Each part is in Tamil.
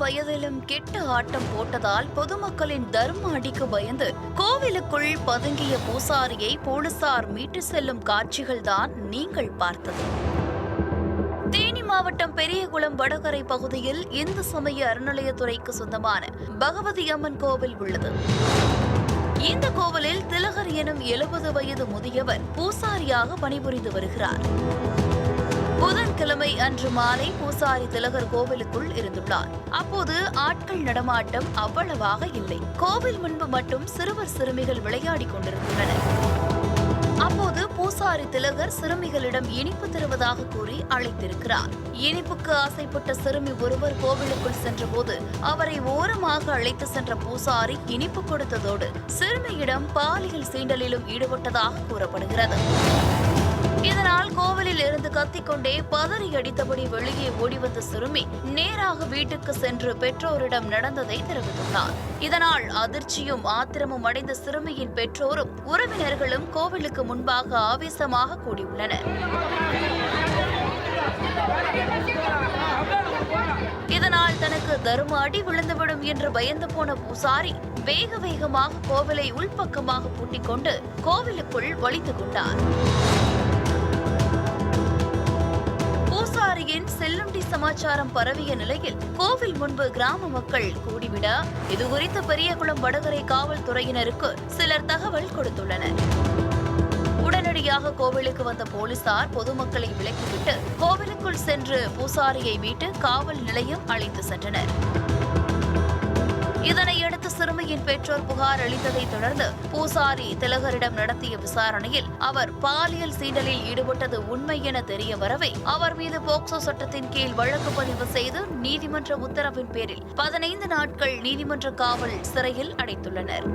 வயதிலும் கெட்ட ஆட்டம் போட்டதால் பொதுமக்களின் தர்ம அடிக்கு பயந்து கோவிலுக்குள் பதுங்கிய பூசாரியை போலீசார் மீட்டு செல்லும் காட்சிகள்தான் நீங்கள் பார்த்தது. தேனி மாவட்டம் பெரியகுளம் வடகரை பகுதியில் இந்து சமய அறநிலையத்துறைக்கு சொந்தமான பகவதி அம்மன் கோவில் உள்ளது. இந்த கோவிலில் திலகர் எனும் 70 வயது முதியவர் பூசாரியாக பணிபுரிந்து வருகிறார். புதன்கிழமை அன்று மாலை பூசாரி திலகர் கோவிலுக்குள் இருந்துள்ளார். அப்போது ஆட்கள் நடமாட்டம் அவ்வளவாக இல்லை. கோவில் முன்பு மட்டும் சிறுவர் சிறுமிகள் விளையாடிக் கொண்டிருந்தனர். அப்போது பூசாரி திலகர் சிறுமிகளிடம் இனிப்பு தருவதாக கூறி அழைத்திருக்கிறார். இனிப்புக்கு ஆசைப்பட்ட சிறுமி ஒருவர் கோவிலுக்குள் சென்றபோது அவரை ஓரமாக அழைத்து சென்ற பூசாரி இனிப்பு கொடுத்ததோடு சிறுமியிடம் பாலியல் சீண்டலிலும் ஈடுபட்டதாக கூறப்படுகிறது. இதனால் கோவிலில் இருந்து கத்திக்கொண்டே பதறி அடித்தபடி வெளியே ஓடிவந்த சிறுமி நேராக வீட்டுக்கு சென்று பெற்றோரிடம் நடந்ததை தெரிவித்துள்ளார். இதனால் அதிர்ச்சியும் ஆத்திரமும் அடைந்த சிறுமியின் பெற்றோரும் உறவினர்களும் கோவிலுக்கு முன்பாக ஆவேசமாக கூடியுள்ளனர். இதனால் தனக்கு தர்ம அடி விழுந்துவிடும் என்று பயந்து போன பூசாரி வேக வேகமாக கோவிலை உள்பக்கமாக பூட்டிக் கொண்டு கோவிலுக்குள் ஒளிந்து கொண்டார். பூசாரியின் செல்லுண்டி சமாச்சாரம் பரவிய நிலையில் கோவில் முன்பு கிராம மக்கள் கூடிவிட இதுகுறித்து பெரியகுளம் வடகரை காவல்துறையினருக்கு சிலர் தகவல் கொடுத்துள்ளனர். உடனடியாக கோவிலுக்கு வந்த போலீசார் பொதுமக்களை விலக்கிவிட்டு கோவிலுக்குள் சென்று பூசாரியை மீட்டு காவல் நிலையம் அழைத்து சென்றனர். இதனையடுத்து சிறுமியின் பெற்றோர் புகார் அளித்ததை தொடர்ந்து பூசாரி திலகரிடம் நடத்திய விசாரணையில் அவர் பாலியல் சீண்டலில் ஈடுபட்டது உண்மை என தெரிய வரவே அவர் மீது போக்சோ சட்டத்தின் கீழ் வழக்கு பதிவு செய்து நீதிமன்ற உத்தரவின் பேரில் 15 நாட்கள் நீதிமன்ற காவல் சிறையில் அடைத்துள்ளனர்.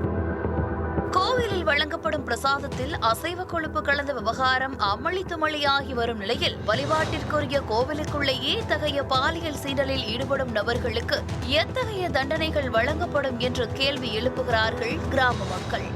கோவிலில் வழங்கப்படும் பிரசாதத்தில் அசைவ கொழுப்பு கலந்த விவகாரம் அமளி துமளியாகி வரும் நிலையில் வழிபாட்டிற்குரிய கோவிலுக்குள்ளேயே இத்தகைய பாலியல் சீண்டலில் ஈடுபடும் நபர்களுக்கு எத்தகைய தண்டனைகள் வழங்கப்படும் என்று கேள்வி எழுப்புகிறார்கள் கிராம மக்கள்.